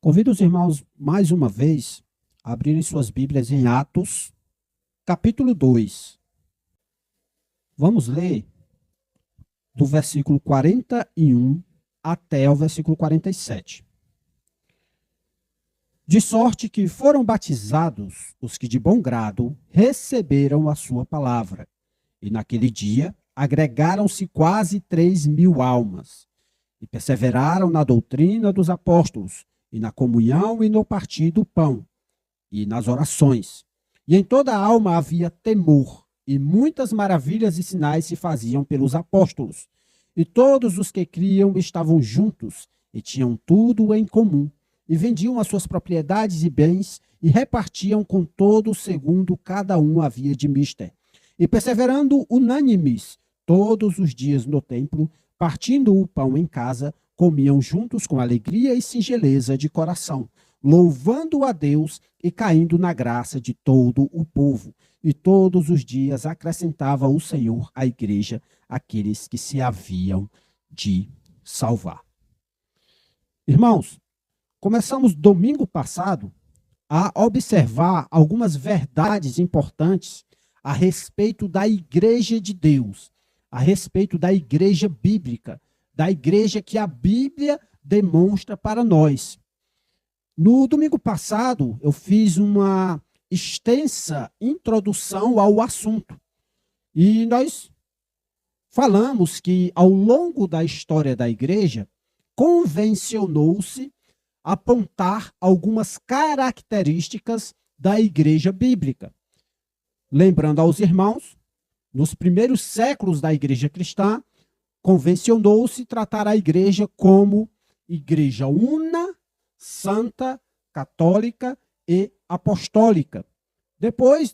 Convido os irmãos mais uma vez a abrirem suas Bíblias em Atos, capítulo 2. Vamos ler do versículo 41 até o versículo 47. De sorte que foram batizados os que de bom grado receberam a sua palavra. E naquele dia agregaram-se quase 3.000 almas. E perseveraram na doutrina dos apóstolos, e na comunhão e no partir do pão, e nas orações. E em toda a alma havia temor, e muitas maravilhas e sinais se faziam pelos apóstolos. E todos os que criam estavam juntos, e tinham tudo em comum, e vendiam as suas propriedades e bens, e repartiam com todos segundo cada um havia de mister. E perseverando unânimes todos os dias no templo, partindo o pão em casa, comiam juntos com alegria e singeleza de coração, louvando a Deus e caindo na graça de todo o povo. E todos os dias acrescentava o Senhor à igreja aqueles que se haviam de salvar. Irmãos, começamos domingo passado a observar algumas verdades importantes a respeito da igreja de Deus, a respeito da igreja bíblica, da igreja que a Bíblia demonstra para nós. No domingo passado, eu fiz uma extensa introdução ao assunto. E nós falamos que, ao longo da história da igreja, convencionou-se apontar algumas características da igreja bíblica. Lembrando aos irmãos, nos primeiros séculos da igreja cristã, convencionou-se tratar a igreja como igreja una, santa, católica e apostólica. Depois,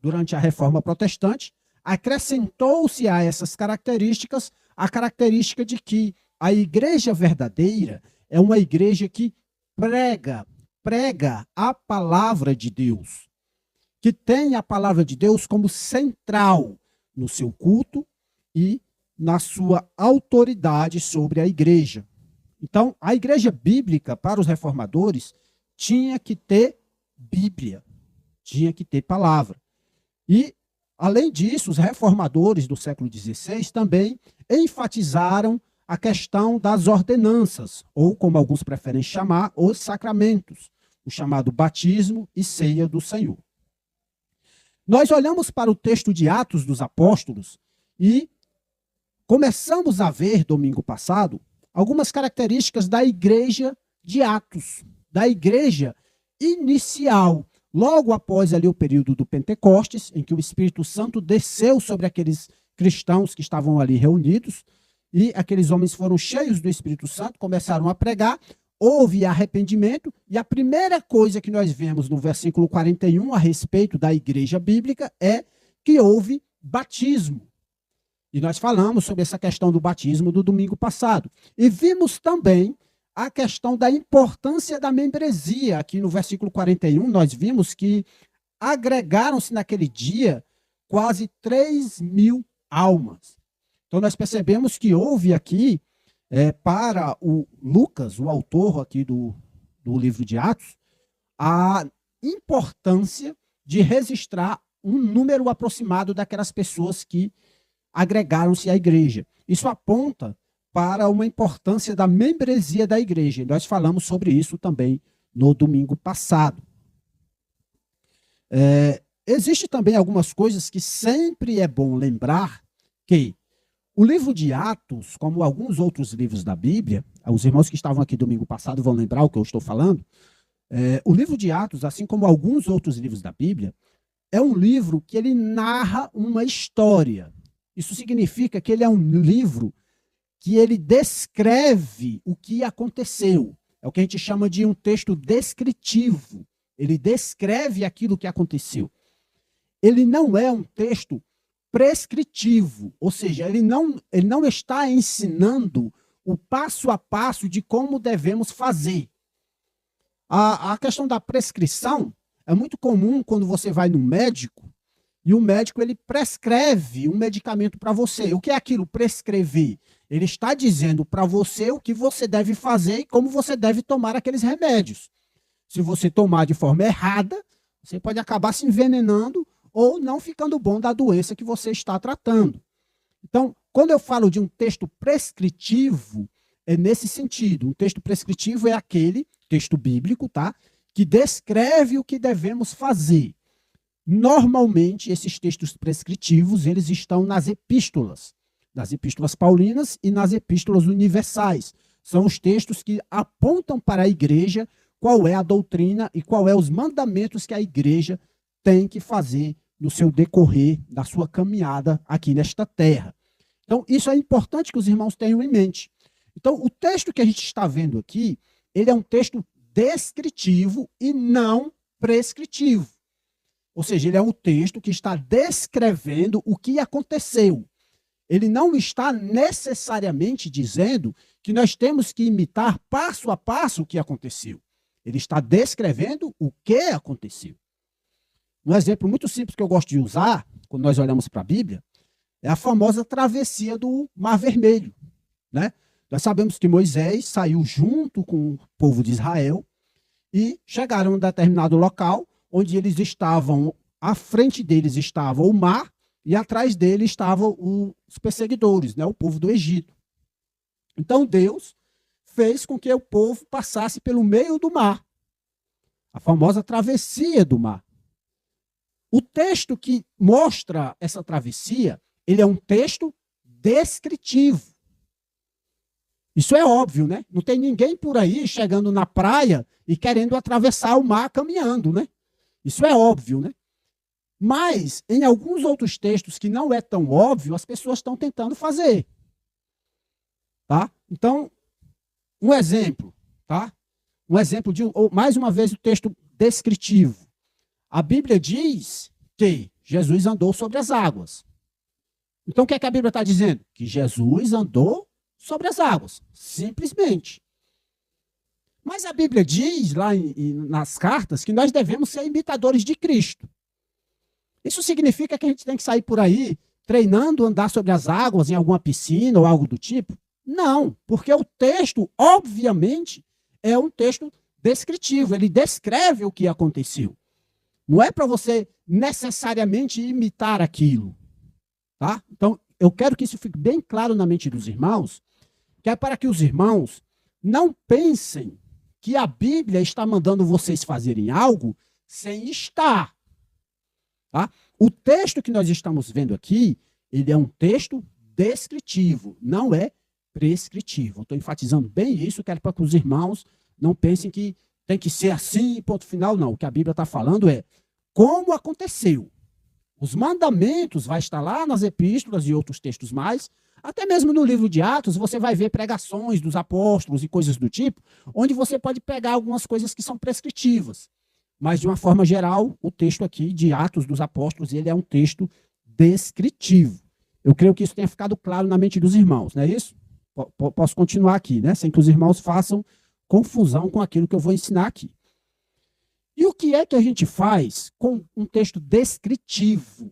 durante a Reforma Protestante, acrescentou-se a essas características a característica de que a igreja verdadeira é uma igreja que prega a palavra de Deus, que tem a palavra de Deus como central no seu culto e na sua autoridade sobre a igreja. Então, a igreja bíblica, para os reformadores, tinha que ter Bíblia, tinha que ter palavra. E, além disso, os reformadores do século XVI também enfatizaram a questão das ordenanças, ou, como alguns preferem chamar, os sacramentos, o chamado batismo e ceia do Senhor. Nós olhamos para o texto de Atos dos Apóstolos e começamos a ver, domingo passado, algumas características da igreja de Atos, da igreja inicial, logo após ali o período do Pentecostes, em que o Espírito Santo desceu sobre aqueles cristãos que estavam ali reunidos, e aqueles homens foram cheios do Espírito Santo, começaram a pregar, houve arrependimento, e a primeira coisa que nós vemos no versículo 41 a respeito da igreja bíblica é que houve batismo. E nós falamos sobre essa questão do batismo do domingo passado. E vimos também a questão da importância da membresia. Aqui no versículo 41, nós vimos que agregaram-se naquele dia quase 3.000 almas. Então, nós percebemos que houve aqui, para o Lucas, o autor aqui do livro de Atos, a importância de registrar um número aproximado daquelas pessoas que agregaram-se à igreja. Isso aponta para uma importância da membresia da igreja. E nós falamos sobre isso também no domingo passado. Existe também algumas coisas que sempre é bom lembrar que o livro de Atos, como alguns outros livros da Bíblia, os irmãos que estavam aqui domingo passado vão lembrar o que eu estou falando, o livro de Atos, assim como alguns outros livros da Bíblia, é um livro que ele narra uma história. Isso significa que ele é um livro que ele descreve o que aconteceu. É o que a gente chama de um texto descritivo. Ele descreve aquilo que aconteceu. Ele não é um texto prescritivo, ou seja, ele não está ensinando o passo a passo de como devemos fazer. A questão da prescrição é muito comum quando você vai no médico E o médico, ele prescreve um medicamento para você. O que é aquilo, prescrever? Ele está dizendo para você o que você deve fazer e como você deve tomar aqueles remédios. Se você tomar de forma errada, você pode acabar se envenenando ou não ficando bom da doença que você está tratando. Então, quando eu falo de um texto prescritivo, é nesse sentido. Um texto prescritivo é aquele texto bíblico, tá? Que descreve o que devemos fazer. Normalmente, esses textos prescritivos, eles estão nas epístolas paulinas e nas epístolas universais. São os textos que apontam para a igreja qual é a doutrina e qual é os mandamentos que a igreja tem que fazer no seu decorrer da sua caminhada aqui nesta terra. Então, isso é importante que os irmãos tenham em mente. Então, o texto que a gente está vendo aqui, ele é um texto descritivo e não prescritivo. Ou seja, ele é um texto que está descrevendo o que aconteceu. Ele não está necessariamente dizendo que nós temos que imitar passo a passo o que aconteceu. Ele está descrevendo o que aconteceu. Um exemplo muito simples que eu gosto de usar, quando nós olhamos para a Bíblia, é a famosa travessia do Mar Vermelho, né? Nós sabemos que Moisés saiu junto com o povo de Israel e chegaram a um determinado local onde eles estavam, à frente deles estava o mar e atrás dele estavam os perseguidores, né? O povo do Egito. Então Deus fez com que o povo passasse pelo meio do mar, a famosa travessia do mar. O texto que mostra essa travessia, ele é um texto descritivo. Isso é óbvio, né? Não tem ninguém por aí chegando na praia e querendo atravessar o mar caminhando, né? Isso é óbvio, né? Mas, em alguns outros textos que não é tão óbvio, as pessoas estão tentando fazer. Tá? Então, um exemplo, tá? Um exemplo de, mais uma vez, o texto descritivo. A Bíblia diz que Jesus andou sobre as águas. Então, o que é que a Bíblia está dizendo? Que Jesus andou sobre as águas, simplesmente. Mas a Bíblia diz, lá nas cartas, que nós devemos ser imitadores de Cristo. Isso significa que a gente tem que sair por aí treinando andar sobre as águas em alguma piscina ou algo do tipo? Não, porque o texto, obviamente, é um texto descritivo, ele descreve o que aconteceu. Não é para você necessariamente imitar aquilo. Tá? Então, eu quero que isso fique bem claro na mente dos irmãos, que é para que os irmãos não pensem que a Bíblia está mandando vocês fazerem algo sem estar. Tá? O texto que nós estamos vendo aqui, ele é um texto descritivo, não é prescritivo. Estou enfatizando bem isso, quero para que os irmãos não pensem que tem que ser assim, ponto final, não. O que a Bíblia está falando é como aconteceu. Os mandamentos vai estar lá nas epístolas e outros textos mais, até mesmo no livro de Atos, você vai ver pregações dos apóstolos e coisas do tipo, onde você pode pegar algumas coisas que são prescritivas. Mas, de uma forma geral, o texto aqui de Atos dos Apóstolos, ele é um texto descritivo. Eu creio que isso tenha ficado claro na mente dos irmãos, não é isso? Posso continuar aqui, né? Sem que os irmãos façam confusão com aquilo que eu vou ensinar aqui. E o que é que a gente faz com um texto descritivo?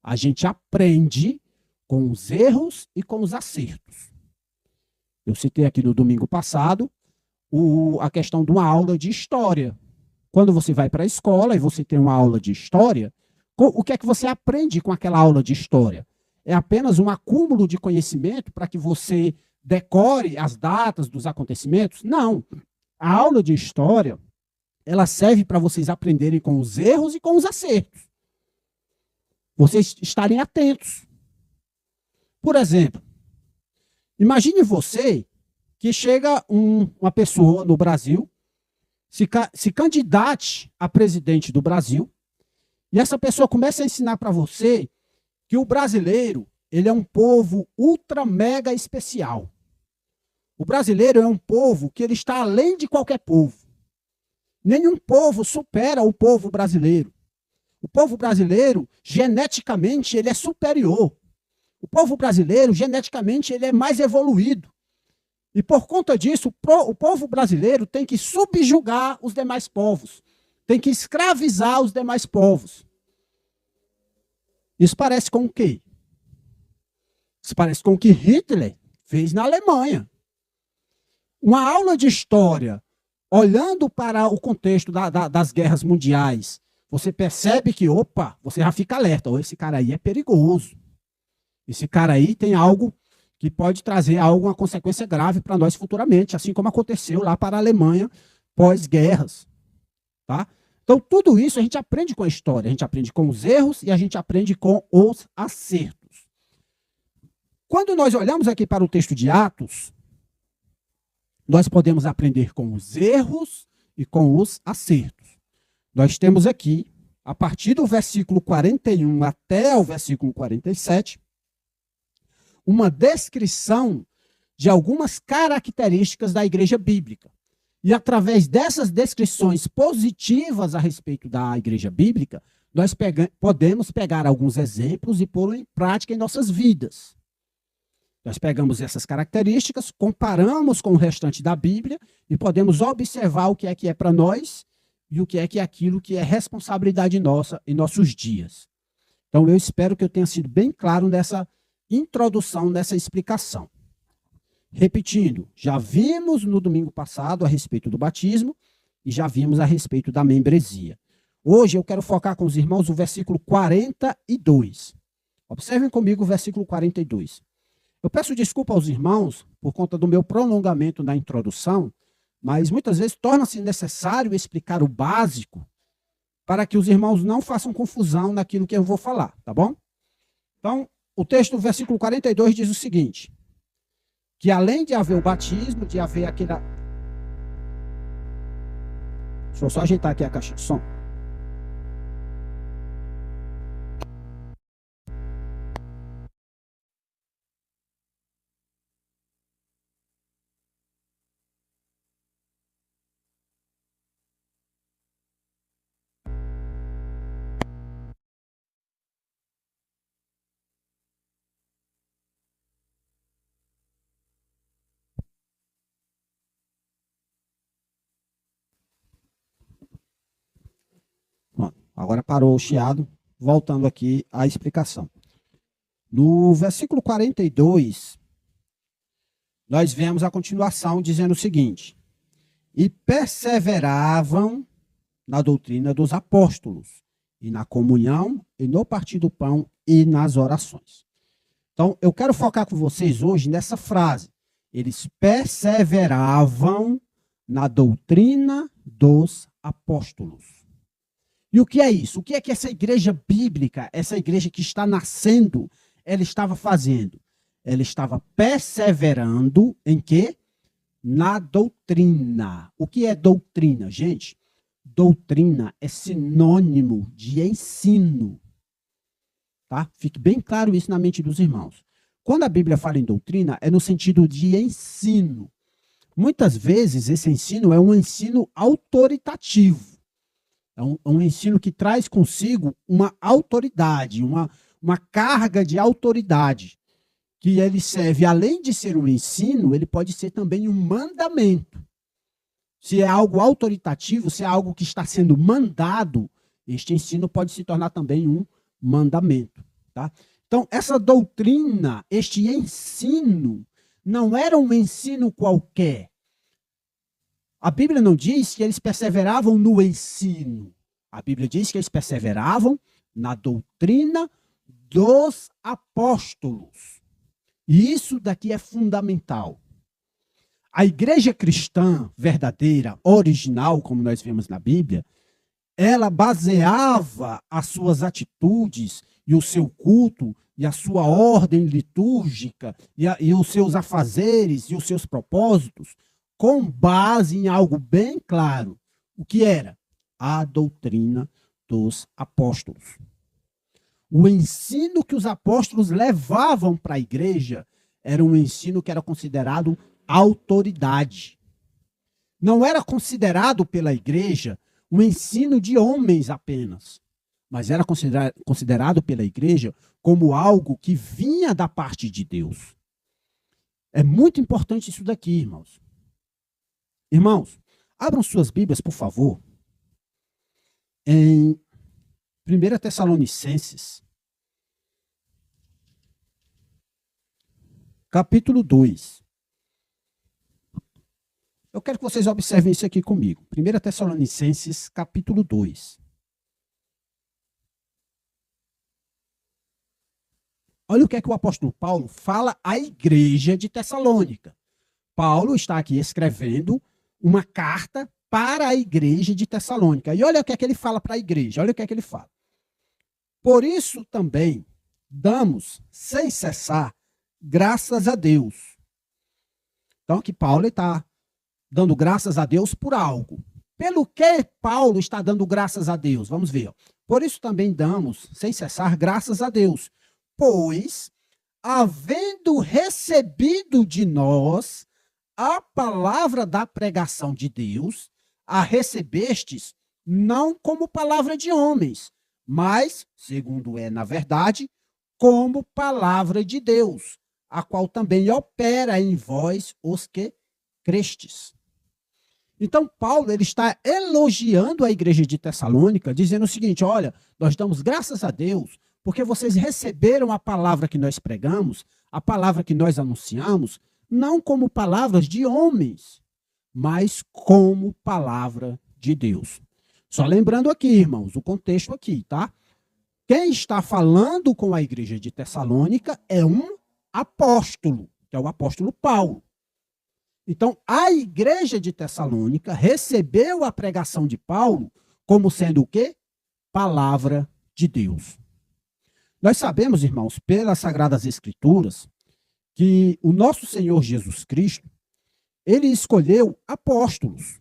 A gente aprende com os erros e com os acertos. Eu citei aqui no domingo passado a questão de uma aula de história. Quando você vai para a escola e você tem uma aula de história, o que é que você aprende com aquela aula de história? É apenas um acúmulo de conhecimento para que você decore as datas dos acontecimentos? Não. A aula de história, ela serve para vocês aprenderem com os erros e com os acertos. Vocês estarem atentos. Por exemplo, imagine você que chega uma pessoa no Brasil, se candidate a presidente do Brasil, e essa pessoa começa a ensinar para você que o brasileiro, ele é um povo ultra mega especial. O brasileiro é um povo que ele está além de qualquer povo. Nenhum povo supera o povo brasileiro. O povo brasileiro, geneticamente, ele é superior. O povo brasileiro, geneticamente, ele é mais evoluído. E por conta disso, o povo brasileiro tem que subjugar os demais povos. Tem que escravizar os demais povos. Isso parece com o quê? Isso parece com o que Hitler fez na Alemanha. Uma aula de história, olhando para o contexto das guerras mundiais, você percebe que, opa, você já fica alerta. Esse cara aí é perigoso. Esse cara aí tem algo que pode trazer alguma consequência grave para nós futuramente, assim como aconteceu lá para a Alemanha pós-guerras. Tá? Então, tudo isso a gente aprende com a história. A gente aprende com os erros e a gente aprende com os acertos. Quando nós olhamos aqui para o texto de Atos, nós podemos aprender com os erros e com os acertos. Nós temos aqui, a partir do versículo 41 até o versículo 47, uma descrição de algumas características da igreja bíblica. E através dessas descrições positivas a respeito da igreja bíblica, nós podemos pegar alguns exemplos e pôr em prática em nossas vidas. Nós pegamos essas características, comparamos com o restante da Bíblia e podemos observar o que é para nós e o que é aquilo que é responsabilidade nossa em nossos dias. Então, eu espero que eu tenha sido bem claro nessa introdução, nessa explicação. Repetindo, já vimos no domingo passado a respeito do batismo e já vimos a respeito da membresia. Hoje eu quero focar com os irmãos o versículo 42. Observem comigo o versículo 42. Eu peço desculpa aos irmãos por conta do meu prolongamento na introdução, mas muitas vezes torna-se necessário explicar o básico para que os irmãos não façam confusão naquilo que eu vou falar, tá bom? Então, o texto do versículo 42 diz o seguinte, que além de haver o batismo, de haver aquele... Deixa eu só ajeitar aqui a caixa de som. Agora parou o chiado, voltando aqui à explicação. No versículo 42, nós vemos a continuação dizendo o seguinte, e perseveravam na doutrina dos apóstolos, e na comunhão, e no partir do pão, e nas orações. Então, eu quero focar com vocês hoje nessa frase. Eles perseveravam na doutrina dos apóstolos. E o que é isso? O que é que essa igreja bíblica, essa igreja que está nascendo, ela estava fazendo? Ela estava perseverando em quê? Na doutrina. O que é doutrina, gente? Doutrina é sinônimo de ensino. Tá? Fique bem claro isso na mente dos irmãos. Quando a Bíblia fala em doutrina, é no sentido de ensino. Muitas vezes esse ensino é um ensino autoritativo. É um ensino que traz consigo uma autoridade, uma carga de autoridade, que ele serve, além de ser um ensino, ele pode ser também um mandamento. Se é algo autoritativo, se é algo que está sendo mandado, este ensino pode se tornar também um mandamento. Tá? Então, essa doutrina, este ensino, não era um ensino qualquer. A Bíblia não diz que eles perseveravam no ensino. A Bíblia diz que eles perseveravam na doutrina dos apóstolos. E isso daqui é fundamental. A igreja cristã verdadeira, original, como nós vemos na Bíblia, ela baseava as suas atitudes e o seu culto e a sua ordem litúrgica e os seus afazeres e os seus propósitos com base em algo bem claro. O que era? A doutrina dos apóstolos. O ensino que os apóstolos levavam para a igreja era um ensino que era considerado autoridade. Não era considerado pela igreja um ensino de homens apenas, mas era considerado pela igreja como algo que vinha da parte de Deus. É muito importante isso daqui, irmãos. Irmãos, abram suas Bíblias, por favor, em 1 Tessalonicenses, capítulo 2. Eu quero que vocês observem isso aqui comigo. 1 Tessalonicenses, capítulo 2. Olha o que é que o apóstolo Paulo fala à igreja de Tessalônica. Paulo está aqui escrevendo uma carta para a igreja de Tessalônica. E olha o que é que ele fala para a igreja. Olha o que é que ele fala. Por isso também damos, sem cessar, graças a Deus. Então aqui Paulo está dando graças a Deus por algo. Pelo que Paulo está dando graças a Deus? Vamos ver. Por isso também damos, sem cessar, graças a Deus. Pois, havendo recebido de nós a palavra da pregação de Deus, a recebestes não como palavra de homens, mas, segundo é na verdade, como palavra de Deus, a qual também opera em vós os que crestes. Então, Paulo ele está elogiando a igreja de Tessalônica, dizendo o seguinte, olha, nós damos graças a Deus, porque vocês receberam a palavra que nós pregamos, a palavra que nós anunciamos, não como palavras de homens, mas como palavra de Deus. Só lembrando aqui, irmãos, o contexto aqui, tá? Quem está falando com a igreja de Tessalônica é um apóstolo, que é o apóstolo Paulo. Então, a igreja de Tessalônica recebeu a pregação de Paulo como sendo o quê? Palavra de Deus. Nós sabemos, irmãos, pelas Sagradas Escrituras, que o nosso Senhor Jesus Cristo, ele escolheu apóstolos.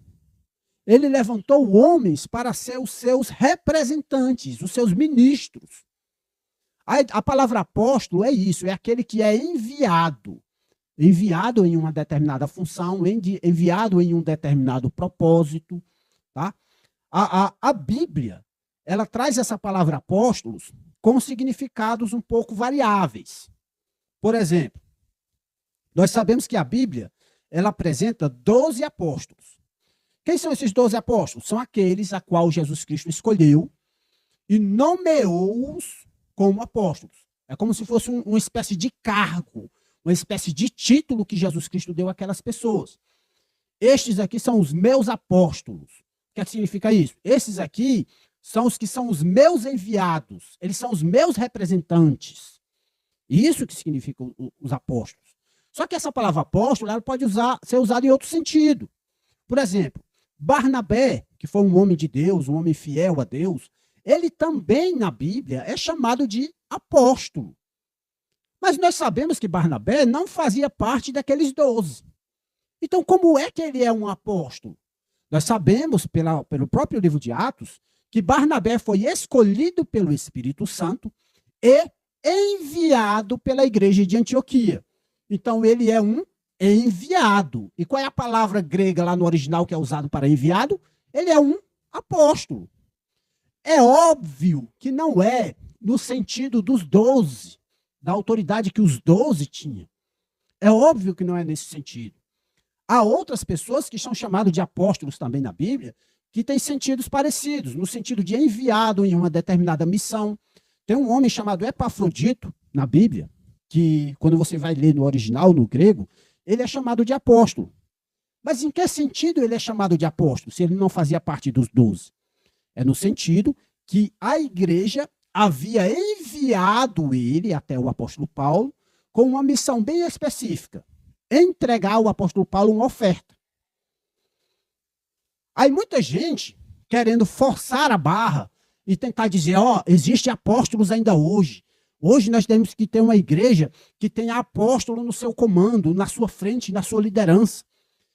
Ele levantou homens para ser os seus representantes, os seus ministros. A palavra apóstolo é isso, é aquele que é enviado. Enviado em uma determinada função, enviado em um determinado propósito. Tá? A Bíblia, ela traz essa palavra apóstolos com significados um pouco variáveis. Por exemplo, nós sabemos que a Bíblia, ela apresenta 12 apóstolos. Quem são esses 12 apóstolos? São aqueles a qual Jesus Cristo escolheu e nomeou-os como apóstolos. É como se fosse uma espécie de cargo, uma espécie de título que Jesus Cristo deu àquelas pessoas. Estes aqui são os meus apóstolos. O que significa isso? Esses aqui são os que são os meus enviados. Eles são os meus representantes. Isso que significa os apóstolos. Só que essa palavra apóstolo, ela pode ser usada em outro sentido. Por exemplo, Barnabé, que foi um homem de Deus, um homem fiel a Deus, ele também na Bíblia é chamado de apóstolo. Mas nós sabemos que Barnabé não fazia parte daqueles 12. Então, como é que ele é um apóstolo? Nós sabemos, pelo próprio livro de Atos, que Barnabé foi escolhido pelo Espírito Santo e enviado pela igreja de Antioquia. Então, ele é um enviado. E qual é a palavra grega lá no original que é usado para enviado? Ele é um apóstolo. É óbvio que não é no sentido dos 12, da autoridade que os 12 tinham. É óbvio que não é nesse sentido. Há outras pessoas que são chamadas de apóstolos também na Bíblia, que têm sentidos parecidos, no sentido de enviado em uma determinada missão. Tem um homem chamado Epafrodito na Bíblia, que quando você vai ler no original, no grego, ele é chamado de apóstolo. Mas em que sentido ele é chamado de apóstolo, se ele não fazia parte dos 12? É no sentido que a igreja havia enviado ele, até o apóstolo Paulo, com uma missão bem específica: entregar ao apóstolo Paulo uma oferta. Aí muita gente querendo forçar a barra e tentar dizer, existem apóstolos ainda hoje. Hoje nós temos que ter uma igreja que tenha apóstolo no seu comando, na sua frente, na sua liderança.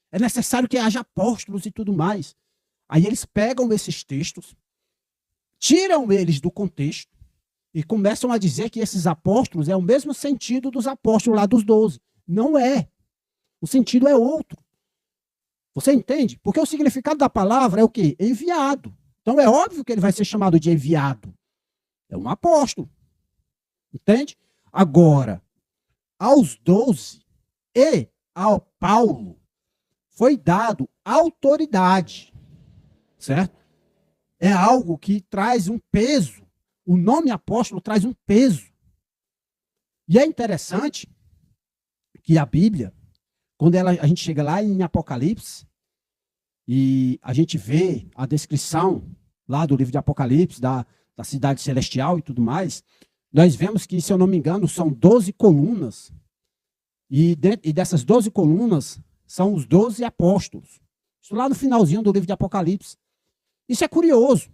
É necessário que haja apóstolos e tudo mais. Aí eles pegam esses textos, tiram eles do contexto e começam a dizer que esses apóstolos é o mesmo sentido dos apóstolos lá dos 12. Não é. O sentido é outro. Você entende? Porque o significado da palavra é o quê? Enviado. Então é óbvio que ele vai ser chamado de enviado. É um apóstolo. Entende? Agora, aos 12 e ao Paulo foi dado autoridade. Certo? É algo que traz um peso. O nome apóstolo traz um peso. E é interessante que a Bíblia, quando a gente chega lá em Apocalipse, e a gente vê a descrição lá do livro de Apocalipse, da cidade celestial e tudo mais, nós vemos que, se eu não me engano, são 12 colunas, e dessas 12 colunas são os 12 apóstolos. Isso lá no finalzinho do livro de Apocalipse. Isso é curioso,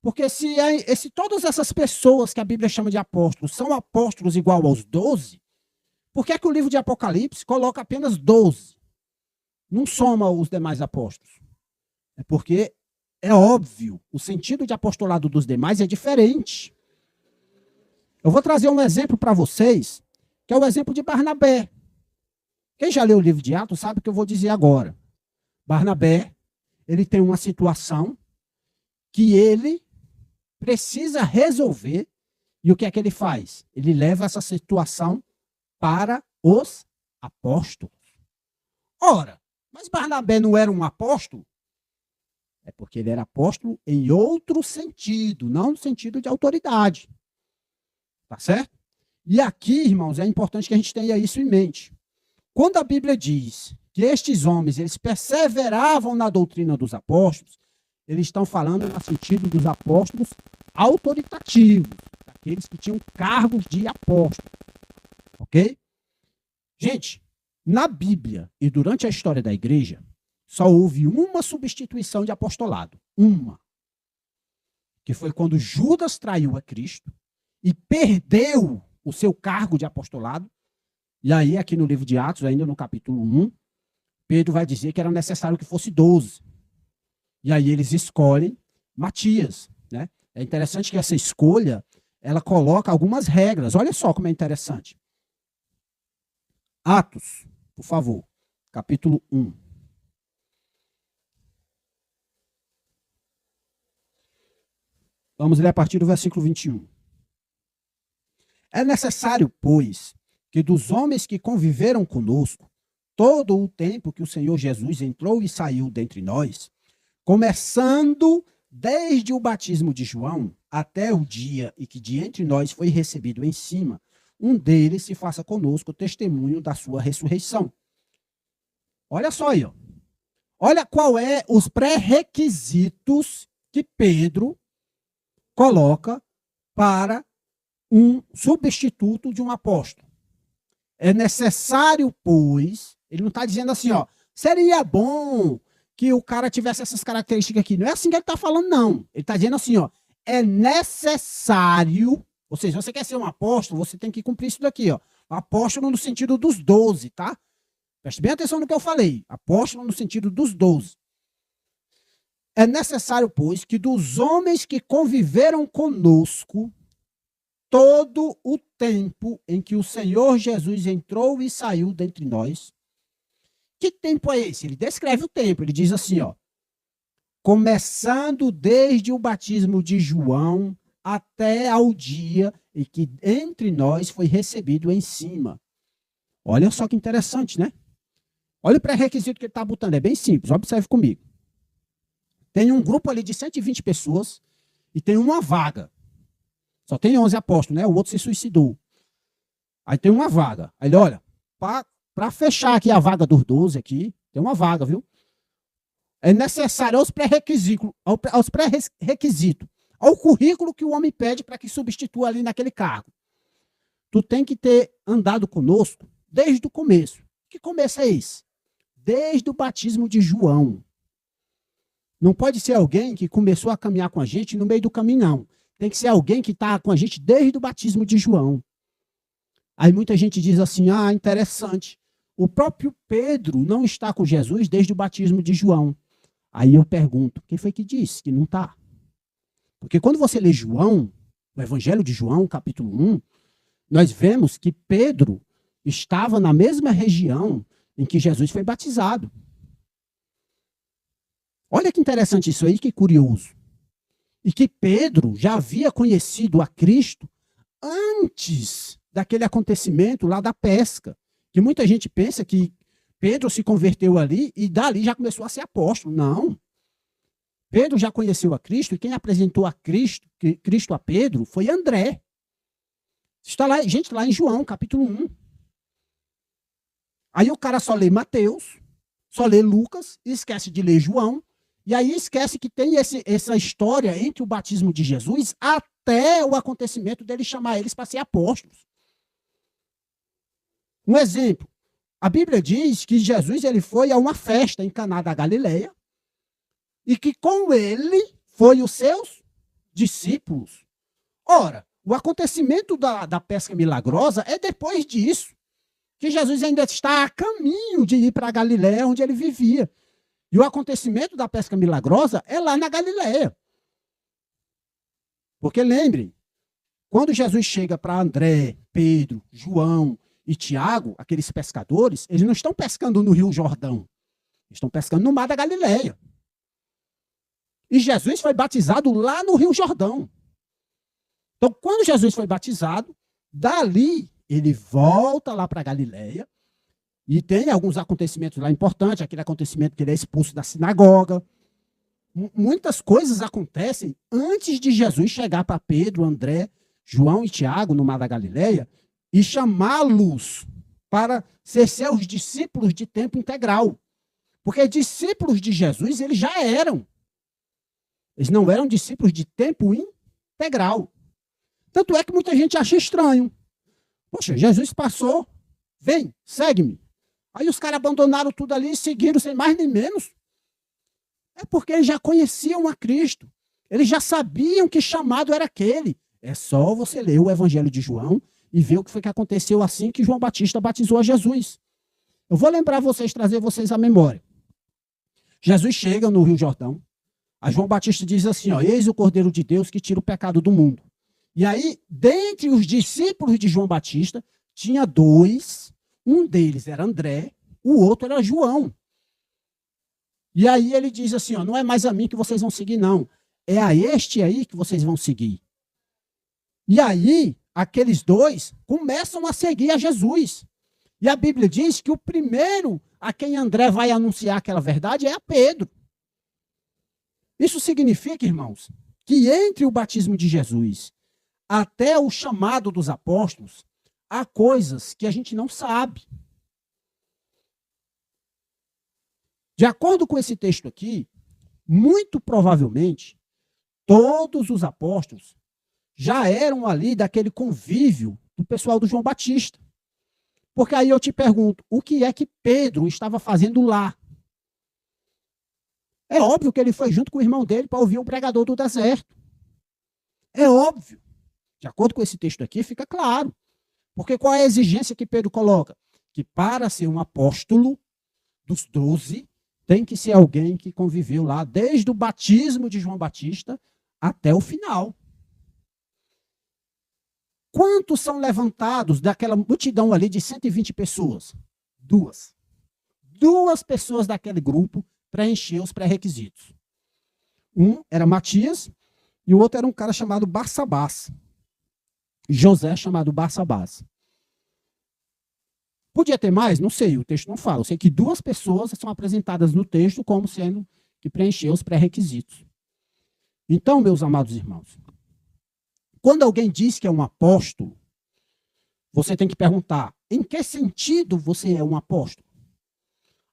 porque se todas essas pessoas que a Bíblia chama de apóstolos são apóstolos igual aos 12, por que é que o livro de Apocalipse coloca apenas 12? Não soma os demais apóstolos. É porque é óbvio, o sentido de apostolado dos demais é diferente. Eu vou trazer um exemplo para vocês, que é o exemplo de Barnabé. Quem já leu o livro de Atos sabe o que eu vou dizer agora. Barnabé, ele tem uma situação que ele precisa resolver, e o que é que ele faz? Ele leva essa situação para os apóstolos. Ora, mas Barnabé não era um apóstolo? É porque ele era apóstolo em outro sentido, não no sentido de autoridade. Tá certo? E aqui, irmãos, é importante que a gente tenha isso em mente. Quando a Bíblia diz que estes homens, eles perseveravam na doutrina dos apóstolos, eles estão falando no sentido dos apóstolos autoritativos, aqueles que tinham cargos de apóstolo. Ok? Gente, na Bíblia e durante a história da igreja, só houve uma substituição de apostolado. Uma. Que foi quando Judas traiu a Cristo e perdeu o seu cargo de apostolado. E aí, aqui no livro de Atos, ainda no capítulo 1, Pedro vai dizer que era necessário que fosse 12. E aí eles escolhem Matias, né? É interessante que essa escolha, ela coloca algumas regras. Olha só como é interessante. Atos, por favor, capítulo 1. Vamos ler a partir do versículo 21. É necessário, pois, que dos homens que conviveram conosco, todo o tempo que o Senhor Jesus entrou e saiu dentre nós, começando desde o batismo de João até o dia em que de entre nós foi recebido em cima, um deles se faça conosco testemunho da sua ressurreição. Olha só aí, ó. Olha qual é os pré-requisitos que Pedro coloca para um substituto de um apóstolo. É necessário, pois, ele não está dizendo assim, ó, seria bom que o cara tivesse essas características aqui. Não é assim que ele está falando, não. Ele está dizendo assim, ó, é necessário, ou seja, você quer ser um apóstolo, você tem que cumprir isso daqui, ó. Apóstolo no sentido dos 12, tá? Preste bem atenção no que eu falei. Apóstolo no sentido dos 12. É necessário, pois, que dos homens que conviveram conosco todo o tempo em que o Senhor Jesus entrou e saiu dentre nós. Que tempo é esse? Ele descreve o tempo. Ele diz assim, ó, começando desde o batismo de João até ao dia em que entre nós foi recebido em cima. Olha só que interessante, né? Olha o pré-requisito que ele está botando. É bem simples, observe comigo. Tem um grupo ali de 120 pessoas e tem uma vaga. Só tem 11 apóstolos, né? O outro se suicidou. Aí tem uma vaga. Aí ele, olha, para fechar aqui a vaga dos 12 aqui, tem uma vaga, viu? É necessário aos pré-requisitos, ao currículo que o homem pede para que substitua ali naquele cargo. Tu tem que ter andado conosco desde o começo. Que começo é esse? Desde o batismo de João. Não pode ser alguém que começou a caminhar com a gente no meio do caminho, não. Tem que ser alguém que está com a gente desde o batismo de João. Aí muita gente diz assim, ah, interessante. O próprio Pedro não está com Jesus desde o batismo de João. Aí eu pergunto, quem foi que disse que não está? Porque quando você lê João, o Evangelho de João, capítulo 1, nós vemos que Pedro estava na mesma região em que Jesus foi batizado. Olha que interessante isso aí, que curioso. E que Pedro já havia conhecido a Cristo antes daquele acontecimento lá da pesca. Que muita gente pensa que Pedro se converteu ali e dali já começou a ser apóstolo. Não. Pedro já conheceu a Cristo e quem apresentou a Cristo a Pedro foi André. Está lá, gente, lá em João, capítulo 1. Aí o cara só lê Mateus, só lê Lucas, e esquece de ler João, e aí esquece que tem essa história entre o batismo de Jesus até o acontecimento dele chamar eles para ser apóstolos. Um exemplo, a Bíblia diz que Jesus ele foi a uma festa em Caná da Galileia e que com ele foi os seus discípulos. Ora, o acontecimento da pesca milagrosa é depois disso, que Jesus ainda está a caminho de ir para a Galileia, onde ele vivia. E o acontecimento da pesca milagrosa é lá na Galileia. Porque lembrem, quando Jesus chega para André, Pedro, João e Tiago, aqueles pescadores, eles não estão pescando no Rio Jordão. Eles estão pescando no Mar da Galileia. E Jesus foi batizado lá no Rio Jordão. Então, quando Jesus foi batizado, dali ele volta lá para a Galileia e tem alguns acontecimentos lá importantes, aquele acontecimento que ele é expulso da sinagoga. Muitas coisas acontecem antes de Jesus chegar para Pedro, André, João e Tiago no Mar da Galileia e chamá-los para ser seus discípulos de tempo integral. Porque discípulos de Jesus eles já eram. Eles não eram discípulos de tempo integral. Tanto é que muita gente acha estranho. Poxa, Jesus passou, vem, segue-me. Aí os caras abandonaram tudo ali e seguiram sem mais nem menos. É porque eles já conheciam a Cristo. Eles já sabiam que chamado era aquele. É só você ler o Evangelho de João e ver o que foi que aconteceu assim que João Batista batizou a Jesus. Eu vou lembrar vocês, trazer vocês à memória. Jesus chega no Rio Jordão. A João Batista diz assim, ó, eis o Cordeiro de Deus que tira o pecado do mundo. E aí, dentre os discípulos de João Batista, tinha dois. Um deles era André, o outro era João. E aí ele diz assim, ó, não é mais a mim que vocês vão seguir, não. É a este aí que vocês vão seguir. E aí, aqueles dois começam a seguir a Jesus. E a Bíblia diz que o primeiro a quem André vai anunciar aquela verdade é a Pedro. Isso significa, irmãos, que entre o batismo de Jesus até o chamado dos apóstolos, há coisas que a gente não sabe. De acordo com esse texto aqui, muito provavelmente, todos os apóstolos já eram ali daquele convívio do pessoal do João Batista. Porque aí eu te pergunto, o que é que Pedro estava fazendo lá? É óbvio que ele foi junto com o irmão dele para ouvir o pregador do deserto. É óbvio. De acordo com esse texto aqui, fica claro. Porque qual é a exigência que Pedro coloca? Que para ser um apóstolo dos 12, tem que ser alguém que conviveu lá desde o batismo de João Batista até o final. Quantos são levantados daquela multidão ali de 120 pessoas? Duas. Duas pessoas daquele grupo preencher os pré-requisitos. Um era Matias e o outro era um cara chamado Barsabás. José chamado Barsabás. Podia ter mais? Não sei, o texto não fala. Eu sei que duas pessoas são apresentadas no texto como sendo que preencheu os pré-requisitos. Então, meus amados irmãos, quando alguém diz que é um apóstolo, você tem que perguntar, em que sentido você é um apóstolo?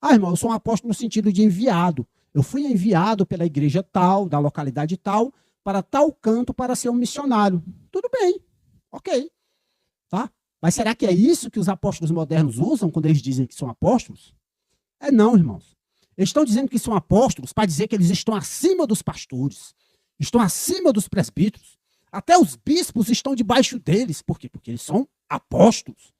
Ah, irmão, eu sou um apóstolo no sentido de enviado. Eu fui enviado pela igreja tal, da localidade tal, para tal canto para ser um missionário. Tudo bem, ok. Tá? Mas será que é isso que os apóstolos modernos usam quando eles dizem que são apóstolos? É não, irmãos. Eles estão dizendo que são apóstolos para dizer que eles estão acima dos pastores, estão acima dos presbíteros. Até os bispos estão debaixo deles. Por quê? Porque eles são apóstolos.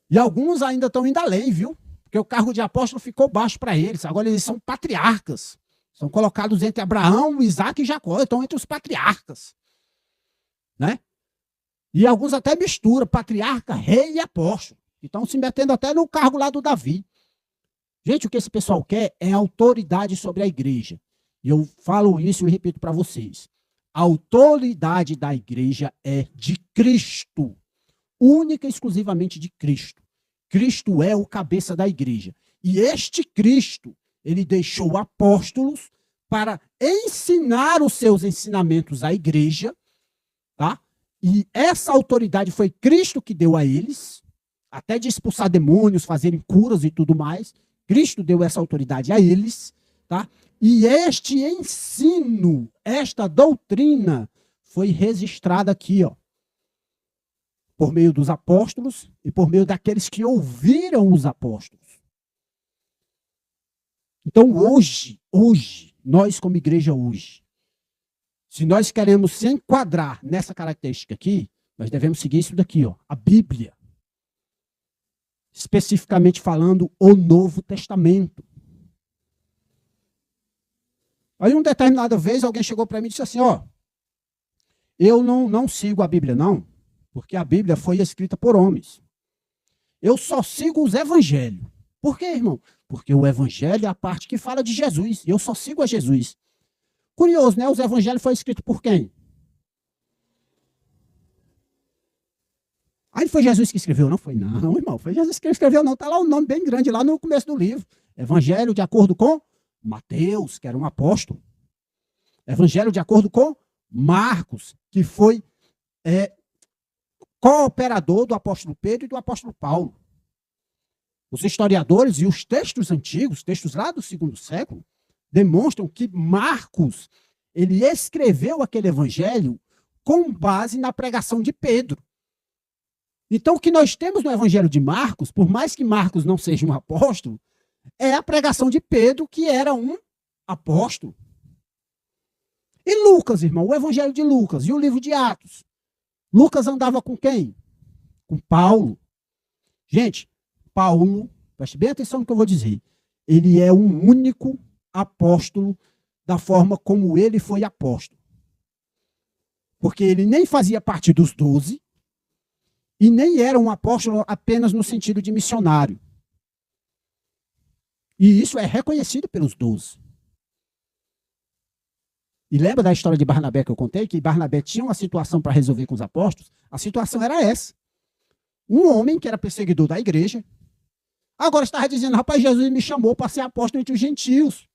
E alguns ainda estão indo além, viu? Porque o cargo de apóstolo ficou baixo para eles. Agora eles são patriarcas. São colocados entre Abraão, Isaac e Jacó. Estão entre os patriarcas. Né? E alguns até misturam patriarca, rei e apóstolo. Estão se metendo até no cargo lá do Davi. Gente, o que esse pessoal quer é autoridade sobre a igreja. E eu falo isso e repito para vocês. A autoridade da igreja é de Cristo. Única e exclusivamente de Cristo. Cristo é o cabeça da igreja. E este Cristo, ele deixou apóstolos para ensinar os seus ensinamentos à igreja, tá? E essa autoridade foi Cristo que deu a eles. até de expulsar demônios, fazerem curas e tudo mais. Cristo deu essa autoridade a eles, tá? E este ensino, esta doutrina, foi registrada aqui, ó, por meio dos apóstolos e por meio daqueles que ouviram os apóstolos. Então, hoje, nós como igreja hoje, se nós queremos se enquadrar nessa característica aqui, nós devemos seguir isso daqui, ó, a Bíblia. Especificamente falando, o Novo Testamento. Aí, uma determinada vez, alguém chegou para mim e disse assim, ó, eu não sigo a Bíblia, não, porque a Bíblia foi escrita por homens. Eu só sigo os evangelhos. Por quê, irmão? Porque o evangelho é a parte que fala de Jesus, e eu só sigo a Jesus. Curioso, né? Os evangelhos foram escritos por quem? Aí foi Jesus que escreveu, não foi? Não, irmão, foi Jesus que escreveu, não. Está lá o nome bem grande, lá no começo do livro. Evangelho de acordo com Mateus, que era um apóstolo. Evangelho de acordo com Marcos, que foi cooperador do apóstolo Pedro e do apóstolo Paulo. Os historiadores e os textos antigos, textos lá do 2º século, demonstram que Marcos, ele escreveu aquele evangelho com base na pregação de Pedro. Então, o que nós temos no evangelho de Marcos, por mais que Marcos não seja um apóstolo, é a pregação de Pedro, que era um apóstolo. E Lucas, irmão, o evangelho de Lucas e o livro de Atos. Lucas andava com quem? Com Paulo. Gente, Paulo, preste bem atenção no que eu vou dizer, ele é um único apóstolo da forma como ele foi apóstolo. Porque ele nem fazia parte dos 12 e nem era um apóstolo apenas no sentido de missionário. E isso é reconhecido pelos 12. E lembra da história de Barnabé que eu contei? Que Barnabé tinha uma situação para resolver com os apóstolos? A situação era essa. Um homem que era perseguidor da igreja, agora estava dizendo, rapaz, Jesus me chamou para ser apóstolo entre os gentios.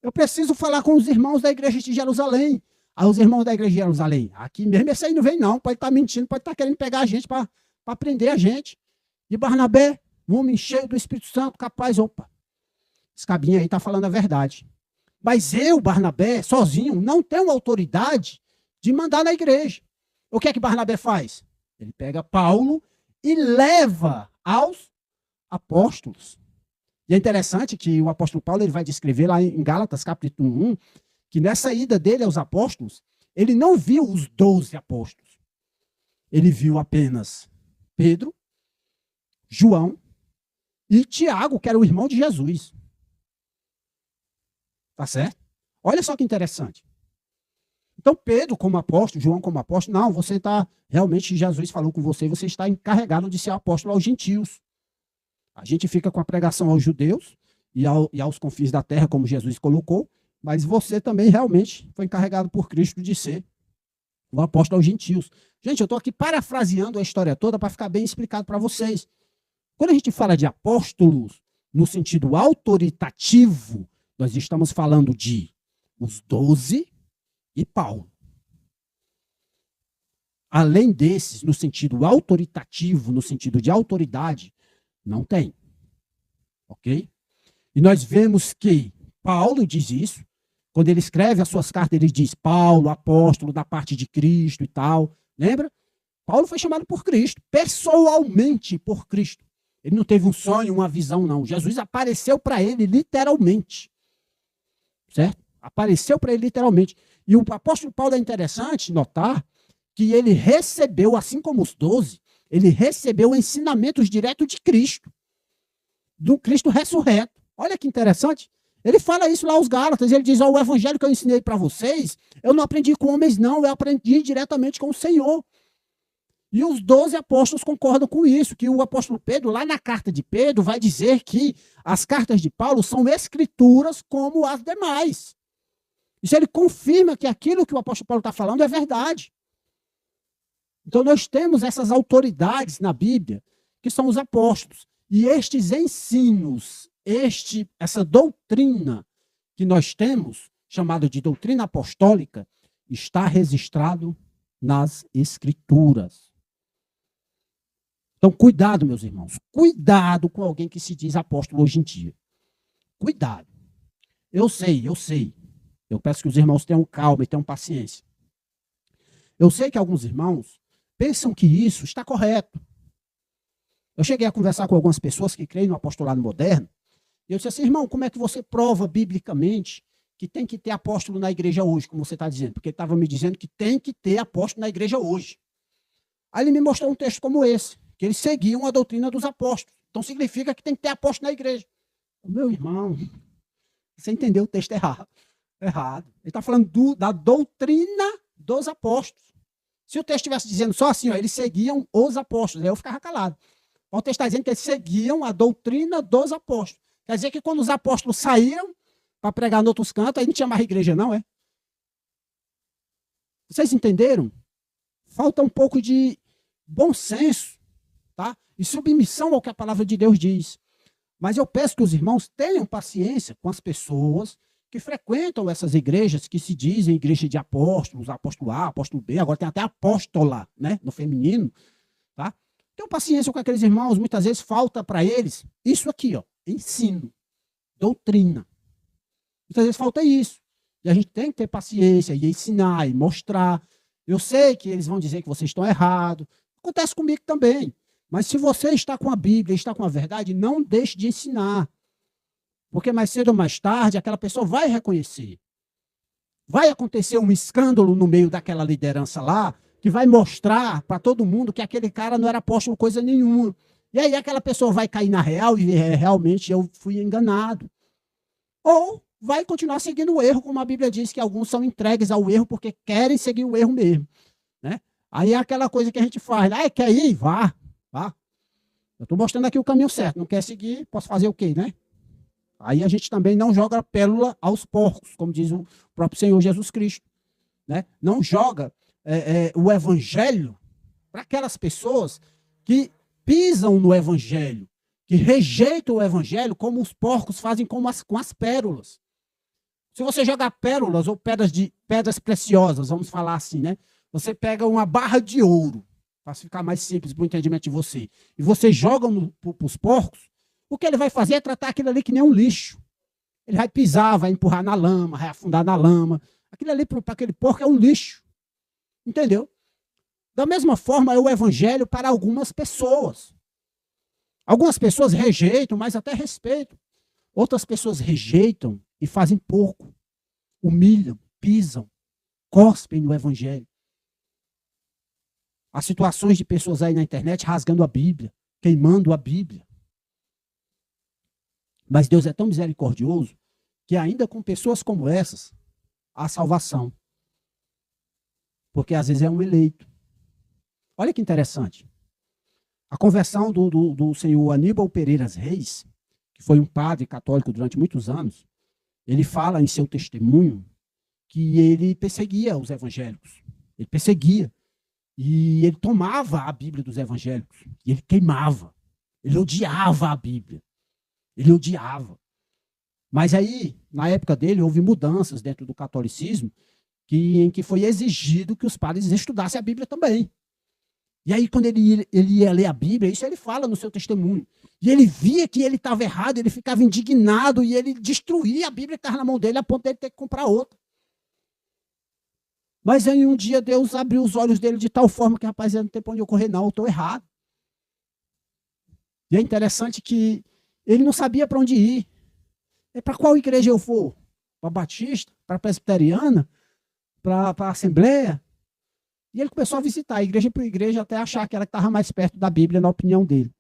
Eu preciso falar com os irmãos da igreja de Jerusalém. Aí os irmãos da igreja de Jerusalém, aqui mesmo esse aí não vem não, pode estar mentindo, pode estar querendo pegar a gente para prender a gente. E Barnabé, um homem cheio do Espírito Santo, capaz, opa, esse cabinho aí está falando a verdade. Mas eu, Barnabé, sozinho, não tenho autoridade de mandar na igreja. O que é que Barnabé faz? Ele pega Paulo e leva aos apóstolos. E é interessante que o apóstolo Paulo ele vai descrever lá em Gálatas, capítulo 1, que nessa ida dele aos apóstolos, ele não viu os 12 apóstolos. Ele viu apenas Pedro, João e Tiago, que era o irmão de Jesus. Tá certo? Olha só que interessante. Então, Pedro como apóstolo, João como apóstolo, não, você está, realmente Jesus falou com você, você está encarregado de ser apóstolo aos gentios. A gente fica com a pregação aos judeus e aos confins da terra, como Jesus colocou, mas você também realmente foi encarregado por Cristo de ser o apóstolo aos gentios. Gente, eu estou aqui parafraseando a história toda para ficar bem explicado para vocês. Quando a gente fala de apóstolos, no sentido autoritativo, nós estamos falando de os 12 e Paulo. Além desses, no sentido autoritativo, no sentido de autoridade, não tem. Ok? E nós vemos que Paulo diz isso. Quando ele escreve as suas cartas, ele diz Paulo, apóstolo da parte de Cristo e tal. Lembra? Paulo foi chamado por Cristo, pessoalmente por Cristo. Ele não teve um sonho, uma visão, não. Jesus apareceu para ele literalmente. Certo? Apareceu para ele literalmente. E o apóstolo Paulo é interessante notar que ele recebeu, assim como os 12, ele recebeu ensinamentos diretos de Cristo. Do Cristo ressurreto. Olha que interessante. Ele fala isso lá aos Gálatas, ele diz, o evangelho que eu ensinei para vocês, eu não aprendi com homens não, eu aprendi diretamente com o Senhor. E os 12 apóstolos concordam com isso, que o apóstolo Pedro, lá na carta de Pedro, vai dizer que as cartas de Paulo são escrituras como as demais. Isso ele confirma que aquilo que o apóstolo Paulo está falando é verdade. Então nós temos essas autoridades na Bíblia, que são os apóstolos. E estes ensinos, essa doutrina que nós temos, chamada de doutrina apostólica, está registrado nas Escrituras. Então, cuidado, meus irmãos. Cuidado com alguém que se diz apóstolo hoje em dia. Cuidado. Eu sei. Eu peço que os irmãos tenham calma e tenham paciência. Eu sei que alguns irmãos pensam que isso está correto. Eu cheguei a conversar com algumas pessoas que creem no apostolado moderno, e eu disse assim, irmão, como é que você prova biblicamente que tem que ter apóstolo na igreja hoje, como você está dizendo? Porque ele estava me dizendo que tem que ter apóstolo na igreja hoje. Aí ele me mostrou um texto como esse, que eles seguiam a doutrina dos apóstolos. Então significa que tem que ter apóstolo na igreja. Meu irmão, você entendeu o texto errado. Ele está falando da doutrina dos apóstolos. Se o texto estivesse dizendo só assim, ó, eles seguiam os apóstolos, aí eu ficava calado. O texto está dizendo que eles seguiam a doutrina dos apóstolos. Quer dizer que quando os apóstolos saíram para pregar em outros cantos, aí não tinha mais igreja, não, é? Vocês entenderam? Falta um pouco de bom senso, tá? E submissão ao que a palavra de Deus diz. Mas eu peço que os irmãos tenham paciência com as pessoas que frequentam essas igrejas que se dizem igreja de apóstolos, apóstolo A, apóstolo B, agora tem até apóstola, né, no feminino, tá? Tenham paciência com aqueles irmãos, muitas vezes falta para eles isso aqui, ó, ensino, doutrina. Muitas vezes falta isso. E a gente tem que ter paciência e ensinar e mostrar. Eu sei que eles vão dizer que vocês estão errados. Acontece comigo também. Mas se você está com a Bíblia, está com a verdade, não deixe de ensinar. Porque mais cedo ou mais tarde, aquela pessoa vai reconhecer. Vai acontecer um escândalo no meio daquela liderança lá, que vai mostrar para todo mundo que aquele cara não era apóstolo coisa nenhuma. E aí aquela pessoa vai cair na real e realmente eu fui enganado. Ou vai continuar seguindo o erro, como a Bíblia diz, que alguns são entregues ao erro porque querem seguir o erro mesmo. Né? Aí é aquela coisa que a gente faz. Ah, quer ir? Vá. Eu estou mostrando aqui o caminho certo. Não quer seguir? Posso fazer o quê, né? Aí a gente também não joga pérola aos porcos, como diz o próprio Senhor Jesus Cristo. Né? Não joga o evangelho para aquelas pessoas que pisam no evangelho, que rejeitam o evangelho como os porcos fazem com as pérolas. Se você jogar pérolas ou pedras preciosas, vamos falar assim, né? Você pega uma barra de ouro, para ficar mais simples para o entendimento de você, e você joga para os porcos, o que ele vai fazer é tratar aquilo ali que nem um lixo. Ele vai pisar, vai empurrar na lama, vai afundar na lama. Aquilo ali para aquele porco é um lixo. Entendeu? Da mesma forma é o evangelho para algumas pessoas. Algumas pessoas rejeitam, mas até respeitam. Outras pessoas rejeitam e fazem pouco. Humilham, pisam, cospem no evangelho. Há situações de pessoas aí na internet rasgando a Bíblia, queimando a Bíblia. Mas Deus é tão misericordioso que ainda com pessoas como essas, há salvação. Porque às vezes é um eleito. Olha que interessante. A conversão do senhor Aníbal Pereira Reis, que foi um padre católico durante muitos anos, ele fala em seu testemunho que ele perseguia os evangélicos. Ele perseguia. E ele tomava a Bíblia dos evangélicos. E ele queimava. Ele odiava a Bíblia. Ele odiava. Mas aí, na época dele, houve mudanças dentro do catolicismo em que foi exigido que os padres estudassem a Bíblia também. E aí, quando ele ia ler a Bíblia, isso ele fala no seu testemunho. E ele via que ele estava errado, ele ficava indignado e ele destruía a Bíblia que estava na mão dele a ponto de ele ter que comprar outra. Mas aí um dia Deus abriu os olhos dele de tal forma que, rapaz, não tem para onde eu correr, não, eu estou errado. E é interessante que ele não sabia para onde ir. Para qual igreja eu vou? Para a Batista? Para a Presbiteriana? Para a Assembleia? E ele começou a visitar igreja por igreja até achar aquela que estava mais perto da Bíblia, na opinião dele.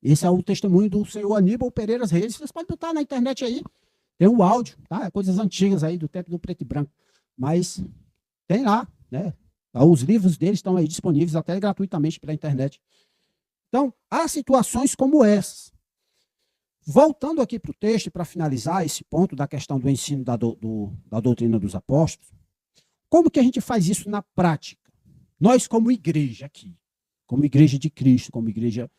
Esse é o testemunho do senhor Aníbal Pereira Reis. Vocês podem botar na internet aí. Tem um áudio, tá? Coisas antigas aí, do tempo do preto e branco. Mas tem lá, né? Os livros deles estão aí disponíveis até gratuitamente pela internet. Então, há situações como essas. Voltando aqui para o texto, para finalizar esse ponto da questão do ensino da doutrina dos apóstolos, como que a gente faz isso na prática? Nós, como igreja aqui, como igreja de Cristo, como igreja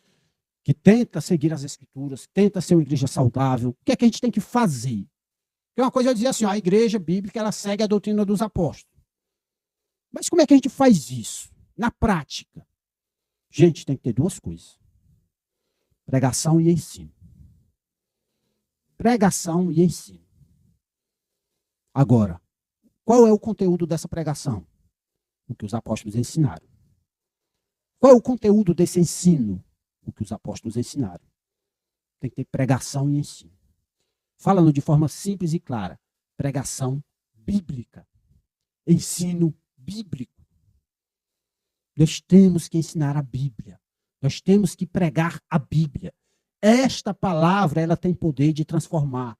que tenta seguir as Escrituras, tenta ser uma igreja saudável, o que é que a gente tem que fazer? Porque uma coisa é dizer assim, ó, a igreja bíblica ela segue a doutrina dos apóstolos. Mas como é que a gente faz isso na prática? Gente, tem que ter duas coisas: pregação e ensino. Pregação e ensino. Agora, qual é o conteúdo dessa pregação? O que os apóstolos ensinaram. Qual é o conteúdo desse ensino? O que os apóstolos ensinaram. Tem que ter pregação e ensino. Falando de forma simples e clara, pregação bíblica. Ensino bíblico. Nós temos que ensinar a Bíblia. Nós temos que pregar a Bíblia. Esta palavra, ela tem poder de transformar.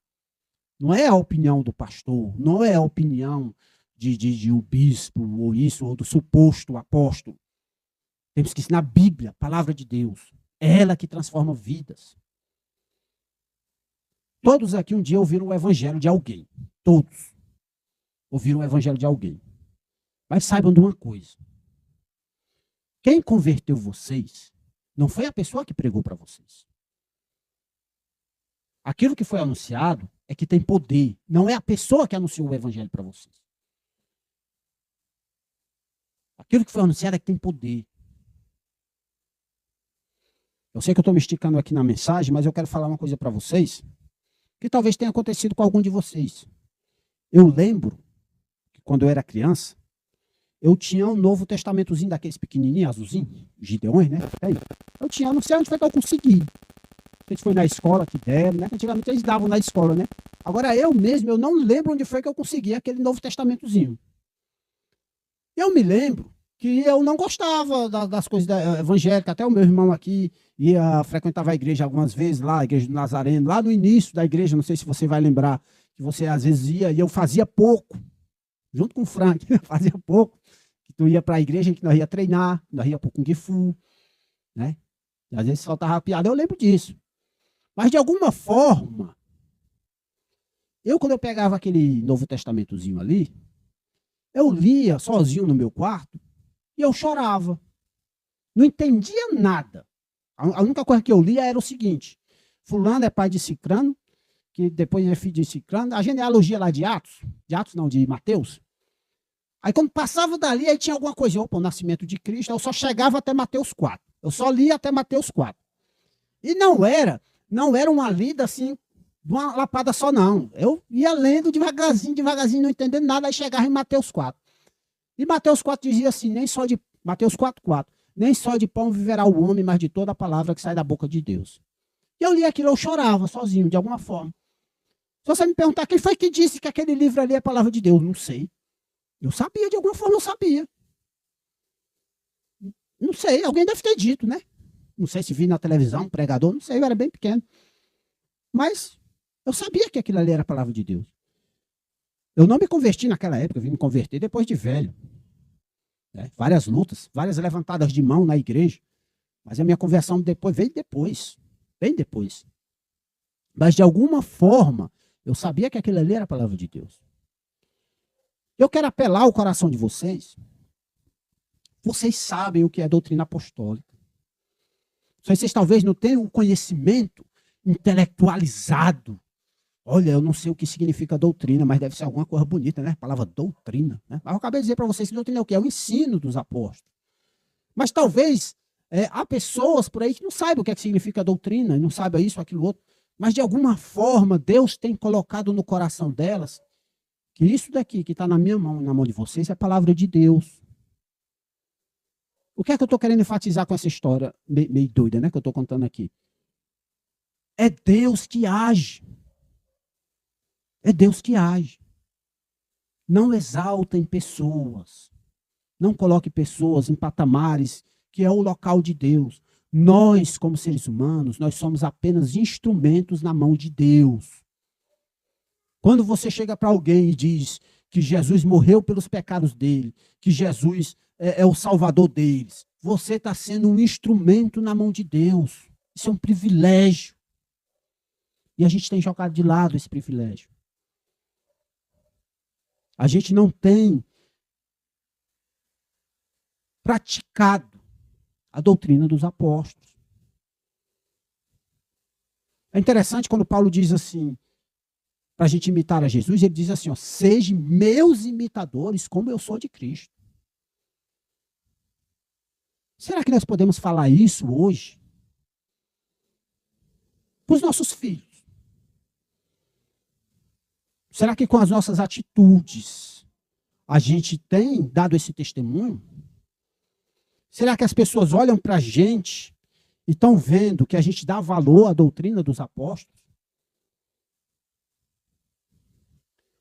Não é a opinião do pastor, não é a opinião de um bispo, ou isso, ou do suposto apóstolo. Temos que ensinar a Bíblia, a palavra de Deus. É ela que transforma vidas. Todos aqui um dia ouviram o evangelho de alguém. Todos ouviram o evangelho de alguém. Mas saibam de uma coisa. Quem converteu vocês não foi a pessoa que pregou para vocês. Aquilo que foi anunciado é que tem poder. Não é a pessoa que anunciou o evangelho para vocês. Aquilo que foi anunciado é que tem poder. Eu sei que eu estou me esticando aqui na mensagem, mas eu quero falar uma coisa para vocês que talvez tenha acontecido com algum de vocês. Eu lembro que quando eu era criança, eu tinha um Novo Testamentozinho daqueles pequenininhos, azulzinho, Gideões, né? Eu tinha, não sei onde foi que eu consegui. A gente foi na escola que deram, né? Antigamente eles davam na escola, né? Agora eu mesmo, eu não lembro onde foi que eu consegui aquele Novo Testamentozinho. Eu me lembro que eu não gostava das coisas evangélicas, até o meu irmão aqui frequentava a igreja algumas vezes lá, a igreja do Nazareno, lá no início da igreja, não sei se você vai lembrar, que você às vezes ia e eu fazia pouco, junto com o Frank, fazia pouco, que tu ia para a igreja, que nós ia treinar, nós ia para o Kung Fu, né? E às vezes soltava piada, eu lembro disso. Mas de alguma forma, quando eu pegava aquele Novo Testamentozinho ali, eu lia sozinho no meu quarto e eu chorava. Não entendia nada. A única coisa que eu lia era o seguinte: fulano é pai de Cicrano, que depois é filho de Cicrano, a genealogia lá de Mateus. Aí quando passava dali, aí tinha alguma coisa, opa, o nascimento de Cristo, eu só chegava até Mateus 4. Eu só lia até Mateus 4. E não era uma lida assim, de uma lapada só, não. Eu ia lendo devagarzinho, não entendendo nada, aí chegava em Mateus 4. E Mateus 4 dizia assim, Mateus 4:4, nem só de pão viverá o homem, mas de toda a palavra que sai da boca de Deus. E eu li aquilo, eu chorava sozinho, de alguma forma. Se você me perguntar quem foi que disse que aquele livro ali é a palavra de Deus, não sei. Eu sabia, de alguma forma eu sabia. Não sei, alguém deve ter dito, né? Não sei se vi na televisão, pregador, não sei, eu era bem pequeno. Mas eu sabia que aquilo ali era a palavra de Deus. Eu não me converti naquela época, eu vim me converter depois de velho. Né? Várias lutas, várias levantadas de mão na igreja. Mas a minha conversão veio depois. Bem depois. Mas de alguma forma, eu sabia que aquilo ali era a palavra de Deus. Eu quero apelar ao coração de vocês. Vocês sabem o que é doutrina apostólica. Vocês talvez não tenham um conhecimento intelectualizado. Olha, eu não sei o que significa doutrina, mas deve ser alguma coisa bonita, né? A palavra doutrina. Né? Mas eu acabei de dizer para vocês que doutrina é o quê? É o ensino dos apóstolos. Mas talvez há pessoas por aí que não saibam o que, é que significa doutrina, não saibam isso, aquilo, outro. Mas de alguma forma, Deus tem colocado no coração delas que isso daqui que está na minha mão, na mão de vocês, é a palavra de Deus. O que é que eu estou querendo enfatizar com essa história meio doida, né? Que eu estou contando aqui? É Deus que age. É Deus que age. Não exaltem pessoas. Não coloque pessoas em patamares que é o local de Deus. Nós, como seres humanos, nós somos apenas instrumentos na mão de Deus. Quando você chega para alguém e diz que Jesus morreu pelos pecados dele, que Jesus é o salvador deles, você está sendo um instrumento na mão de Deus. Isso é um privilégio. E a gente tem jogado de lado esse privilégio. A gente não tem praticado a doutrina dos apóstolos. É interessante quando Paulo diz assim, para a gente imitar a Jesus, ele diz assim, ó, sejam meus imitadores como eu sou de Cristo. Será que nós podemos falar isso hoje para os nossos filhos? Será que com as nossas atitudes a gente tem dado esse testemunho? Será que as pessoas olham para a gente e estão vendo que a gente dá valor à doutrina dos apóstolos?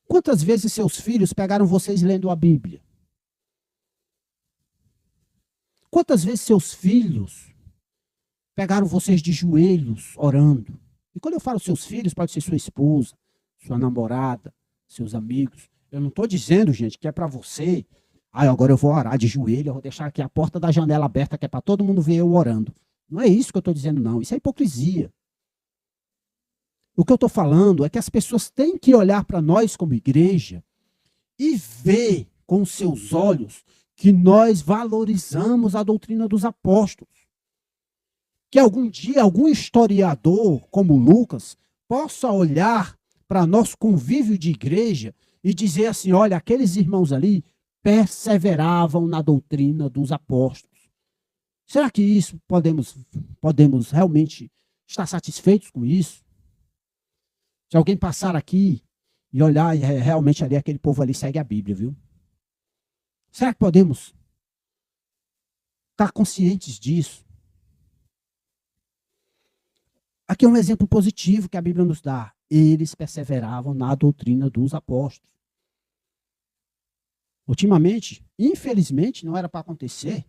Quantas vezes seus filhos pegaram vocês lendo a Bíblia? Quantas vezes seus filhos pegaram vocês de joelhos orando? E quando eu falo seus filhos, pode ser sua esposa, sua namorada, seus amigos. Eu não estou dizendo, gente, que é para você. Agora eu vou orar de joelho, eu vou deixar aqui a porta da janela aberta, que é para todo mundo ver eu orando. Não é isso que eu estou dizendo, não. Isso é hipocrisia. O que eu estou falando é que as pessoas têm que olhar para nós como igreja e ver com seus olhos que nós valorizamos a doutrina dos apóstolos. Que algum dia algum historiador, como Lucas, possa olhar para nosso convívio de igreja e dizer assim, olha, aqueles irmãos ali perseveravam na doutrina dos apóstolos. Será que isso podemos realmente estar satisfeitos com isso? Se alguém passar aqui e olhar, realmente ali, aquele povo ali segue a Bíblia, viu? Será que podemos estar conscientes disso? Aqui é um exemplo positivo que a Bíblia nos dá. Eles perseveravam na doutrina dos apóstolos. Ultimamente, infelizmente, não era para acontecer.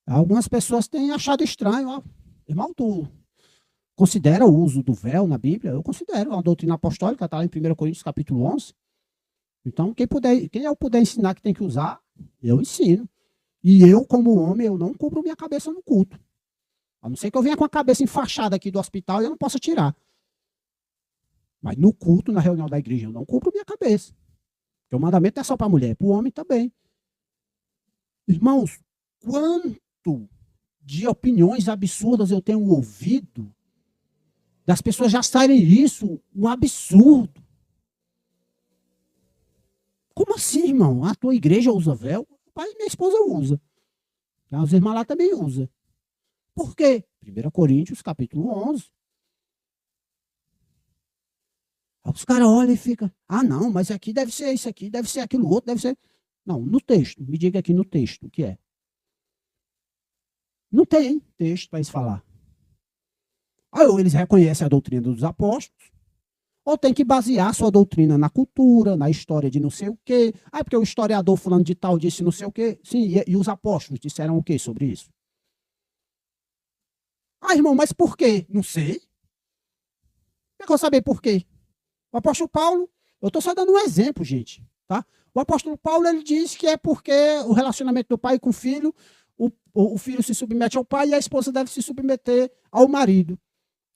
Algumas pessoas têm achado estranho. Ó, irmão, tu considera o uso do véu na Bíblia? Eu considero. A doutrina apostólica está lá em 1 Coríntios capítulo 11. Então, quem eu puder ensinar que tem que usar, eu ensino. E eu, como homem, eu não cubro minha cabeça no culto. A não ser que eu venha com a cabeça enfaixada aqui do hospital e eu não possa tirar. Mas no culto, na reunião da igreja, eu não cubro minha cabeça. Porque o mandamento não é só para a mulher, é para o homem também. Irmãos, quanto de opiniões absurdas eu tenho ouvido das pessoas já acharem isso um absurdo. Como assim, irmão? A tua igreja usa véu? Pai, minha esposa usa. As irmãs lá também usam. Por quê? 1 Coríntios, capítulo 11. Os caras olham e ficam, não, mas aqui deve ser isso aqui, deve ser aquilo outro, deve ser... Não, no texto, me diga aqui no texto o que é. Não tem texto para isso falar. Ou eles reconhecem a doutrina dos apóstolos, ou tem que basear sua doutrina na cultura, na história de não sei o quê. Porque o historiador fulano de tal disse não sei o quê. Sim, e os apóstolos disseram o quê sobre isso? Irmão, mas por quê? Não sei. Como é que eu vou saber por quê? O apóstolo Paulo, eu estou só dando um exemplo, gente. Tá? O apóstolo Paulo, ele diz que é porque o relacionamento do pai com o filho, o filho se submete ao pai e a esposa deve se submeter ao marido,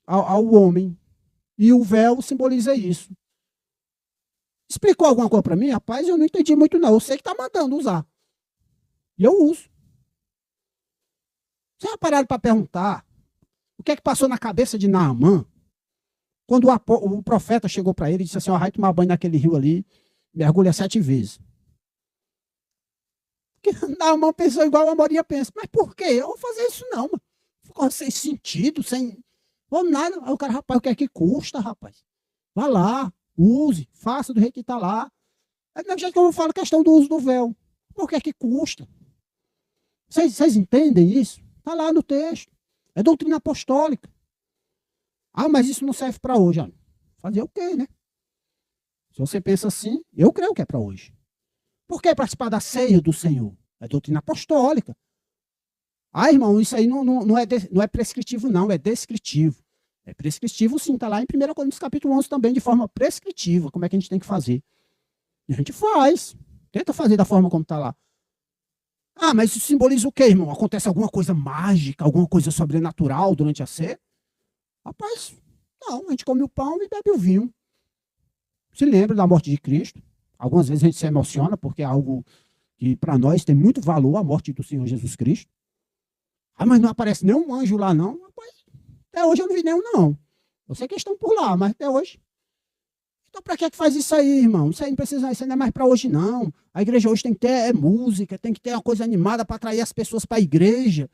ao homem. E o véu simboliza isso. Explicou alguma coisa para mim? Rapaz, eu não entendi muito não. Eu sei que está mandando usar. E eu uso. Vocês já pararam para perguntar o que é que passou na cabeça de Naamã quando o profeta chegou para ele e disse assim, vai tomar banho naquele rio ali, mergulha 7 vezes. Porque Naamã pensou igual a Amorinha pensa. Mas por quê? Eu vou fazer isso não, mano. Ficou sem sentido, sem... Ou nada. Aí o cara, rapaz, o que é que custa, rapaz? Vá lá, use, faça do jeito que está lá. É do mesmo jeito que eu falo a questão do uso do véu. Por que é que custa? Vocês entendem isso? Está lá no texto. É doutrina apostólica. Mas isso não serve para hoje. Fazer o quê, né? Se você pensa assim, eu creio que é para hoje. Por que participar da ceia do Senhor? É doutrina apostólica. Irmão, isso aí não é prescritivo, não, é descritivo. É prescritivo, sim, está lá em 1 Coríntios capítulo 11 também, de forma prescritiva, como é que a gente tem que fazer. E a gente faz. Tenta fazer da forma como está lá. Mas isso simboliza o quê, irmão? Acontece alguma coisa mágica, alguma coisa sobrenatural durante a ceia? Rapaz, não, a gente come o pão e bebe o vinho. Se lembra da morte de Cristo. Algumas vezes a gente se emociona, porque é algo que para nós tem muito valor, a morte do Senhor Jesus Cristo. Mas não aparece nenhum anjo lá, não. Rapaz, até hoje eu não vi nenhum, não. Eu sei que estão por lá, mas até hoje. Então, para que faz isso aí, irmão? Isso aí não precisa, isso aí não é mais para hoje, não. A igreja hoje tem que ter música, tem que ter uma coisa animada para atrair as pessoas para a igreja.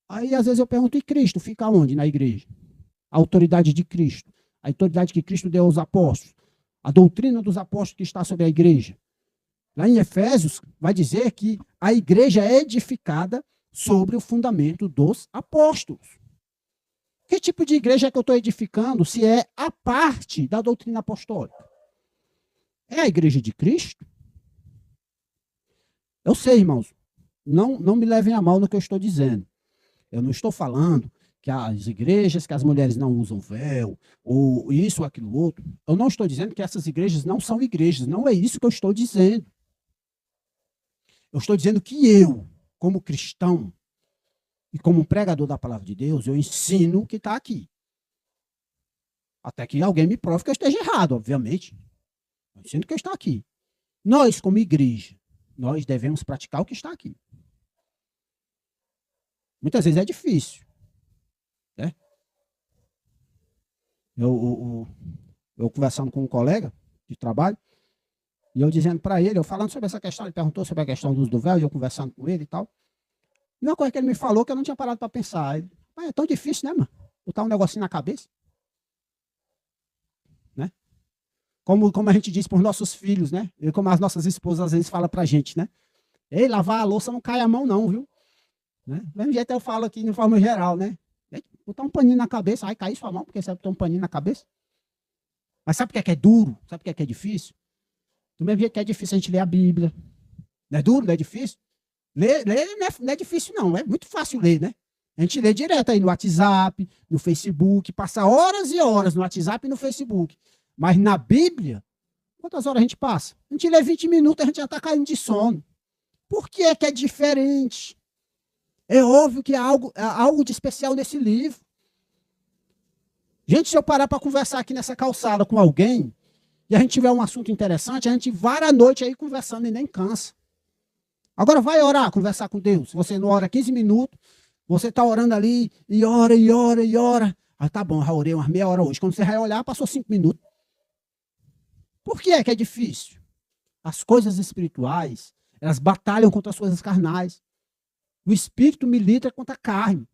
Aí, às vezes, eu pergunto, e Cristo fica onde na igreja? A autoridade de Cristo. A autoridade que Cristo deu aos apóstolos. A doutrina dos apóstolos que está sobre a igreja. Lá em Efésios, vai dizer que a igreja é edificada sobre o fundamento dos apóstolos. Que tipo de igreja é que eu estou edificando se é a parte da doutrina apostólica? É a igreja de Cristo? Eu sei, irmãos, não me levem a mal no que eu estou dizendo. Eu não estou falando que as igrejas, que as mulheres não usam véu, ou isso ou aquilo outro. Eu não estou dizendo que essas igrejas não são igrejas. Não é isso que eu estou dizendo. Eu estou dizendo que eu, como cristão, e como pregador da palavra de Deus, eu ensino o que está aqui. Até que alguém me prove que eu esteja errado, obviamente. Eu ensino que está aqui. Nós, como igreja, nós devemos praticar o que está aqui. Muitas vezes é difícil. Né? Eu conversando com um colega de trabalho, e eu dizendo para ele, eu falando sobre essa questão, ele perguntou sobre a questão do uso do véu, e eu conversando com ele e tal. E uma coisa que ele me falou que eu não tinha parado para pensar. Ele, é tão difícil, né, mano? Botar um negocinho na cabeça. Né? Como a gente diz para os nossos filhos, né? E como as nossas esposas às vezes falam para a gente, né? Ei, lavar a louça não cai a mão não, viu? Né? Do mesmo jeito eu falo aqui de forma geral, né? Botar um paninho na cabeça, vai cair sua mão, porque você botar um paninho na cabeça. Mas sabe o que é duro? Sabe o que é difícil? Do mesmo jeito que é difícil a gente ler a Bíblia. Não é duro, não é difícil? Ler não é difícil, não. É muito fácil ler, né? A gente lê direto aí no WhatsApp, no Facebook, passa horas e horas no WhatsApp e no Facebook. Mas na Bíblia, quantas horas a gente passa? A gente lê 20 minutos e a gente já está caindo de sono. Por que é diferente? É óbvio que há algo de especial nesse livro. Gente, se eu parar para conversar aqui nessa calçada com alguém, e a gente tiver um assunto interessante, a gente vai à noite aí conversando e nem cansa. Agora vai orar, conversar com Deus. Você não ora 15 minutos, você está orando ali e ora, e ora, e ora. Ah, tá bom, já orei umas meia hora hoje. Quando você vai olhar, passou 5 minutos. Por que é difícil? As coisas espirituais, elas batalham contra as coisas carnais. O espírito milita contra a carne.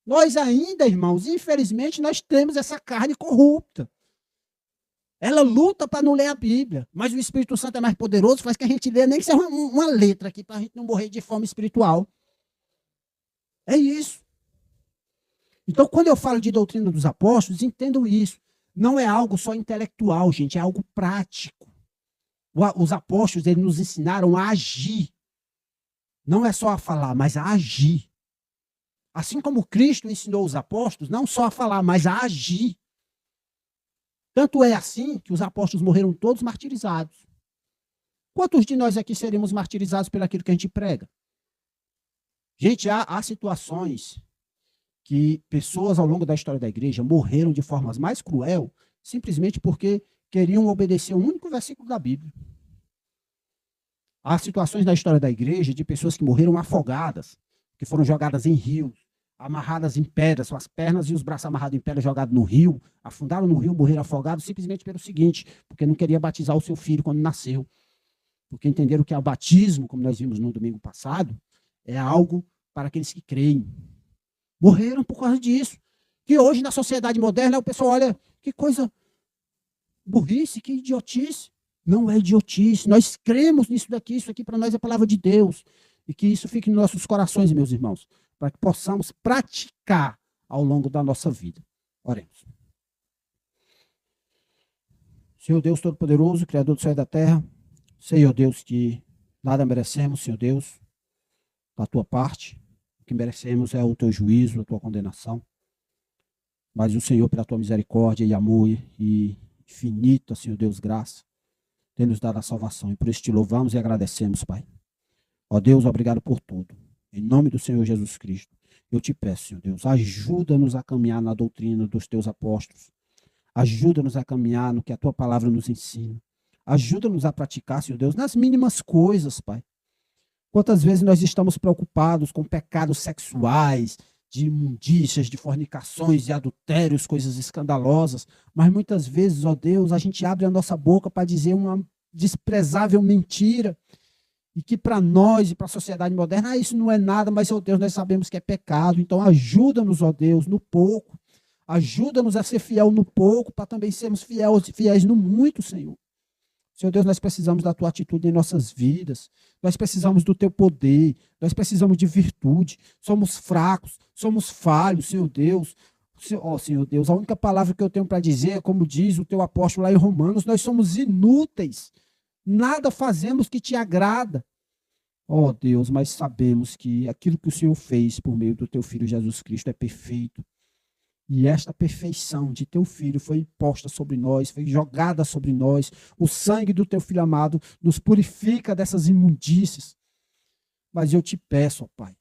Nós ainda, irmãos, infelizmente, nós temos essa carne corrupta. Ela luta para não ler a Bíblia, mas o Espírito Santo é mais poderoso, faz que a gente lê nem que seja uma letra aqui, para a gente não morrer de fome espiritual. É isso. Então, quando eu falo de doutrina dos apóstolos, entendam isso. Não é algo só intelectual, gente, é algo prático. Os apóstolos, eles nos ensinaram a agir. Não é só a falar, mas a agir. Assim como Cristo ensinou os apóstolos, não só a falar, mas a agir. Tanto é assim que os apóstolos morreram todos martirizados. Quantos de nós aqui seremos martirizados pelo aquilo que a gente prega? Gente, há situações que pessoas ao longo da história da igreja morreram de formas mais cruel, simplesmente porque queriam obedecer um único versículo da Bíblia. Há situações na história da igreja de pessoas que morreram afogadas, que foram jogadas em rios, amarradas em pedras, com as pernas e os braços amarrados em pedras, jogados no rio, afundaram no rio, morreram afogados, simplesmente pelo seguinte, porque não queria batizar o seu filho quando nasceu. Porque entenderam que o batismo, como nós vimos no domingo passado, é algo para aqueles que creem. Morreram por causa disso. Que hoje, na sociedade moderna, o pessoal olha, que coisa burrice, que idiotice. Não é idiotice, nós cremos nisso daqui, isso aqui para nós é a palavra de Deus. E que isso fique nos nossos corações, meus irmãos, para que possamos praticar ao longo da nossa vida. Oremos. Senhor Deus Todo-Poderoso, Criador do céu e da terra, Senhor Deus, que nada merecemos, Senhor Deus, da tua parte. O que merecemos é o teu juízo, a tua condenação. Mas o Senhor, pela tua misericórdia e amor e infinita, Senhor Deus, graça, tem nos dado a salvação. E por isso te louvamos e agradecemos, Pai. Ó Deus, obrigado por tudo. Em nome do Senhor Jesus Cristo, eu te peço, Senhor Deus, ajuda-nos a caminhar na doutrina dos teus apóstolos. Ajuda-nos a caminhar no que a tua palavra nos ensina. Ajuda-nos a praticar, Senhor Deus, nas mínimas coisas, Pai. Quantas vezes nós estamos preocupados com pecados sexuais, de imundícias, de fornicações, de adultérios, coisas escandalosas, mas muitas vezes, ó Deus, a gente abre a nossa boca para dizer uma desprezável mentira, e que para nós e para a sociedade moderna, isso não é nada, mas, ó Deus, nós sabemos que é pecado, então ajuda-nos, ó Deus, no pouco, ajuda-nos a ser fiel no pouco, para também sermos fiéis no muito, Senhor. Senhor Deus, nós precisamos da tua atitude em nossas vidas, nós precisamos do teu poder, nós precisamos de virtude, somos fracos, somos falhos, Senhor Deus. Senhor Deus, a única palavra que eu tenho para dizer é como diz o teu apóstolo lá em Romanos, nós somos inúteis, nada fazemos que te agrada. Ó Deus, mas sabemos que aquilo que o Senhor fez por meio do teu Filho Jesus Cristo é perfeito. E esta perfeição de teu Filho foi imposta sobre nós, foi jogada sobre nós. O sangue do teu Filho amado nos purifica dessas imundícies. Mas eu te peço, ó Pai,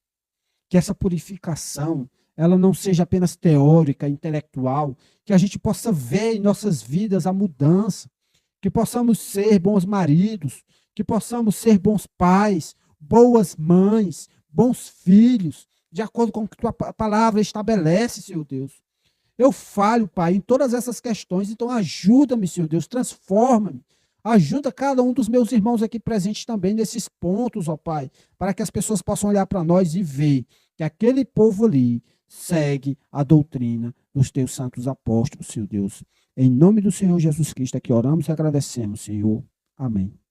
que essa purificação, ela não seja apenas teórica, intelectual, que a gente possa ver em nossas vidas a mudança, que possamos ser bons maridos, que possamos ser bons pais, boas mães, bons filhos, de acordo com o que tua palavra estabelece, Senhor Deus. Eu falho, Pai, em todas essas questões, então ajuda-me, Senhor Deus, transforma-me. Ajuda cada um dos meus irmãos aqui presentes também nesses pontos, ó Pai, para que as pessoas possam olhar para nós e ver que aquele povo ali segue a doutrina dos teus santos apóstolos, Senhor Deus. Em nome do Senhor Jesus Cristo é que oramos e agradecemos, Senhor. Amém.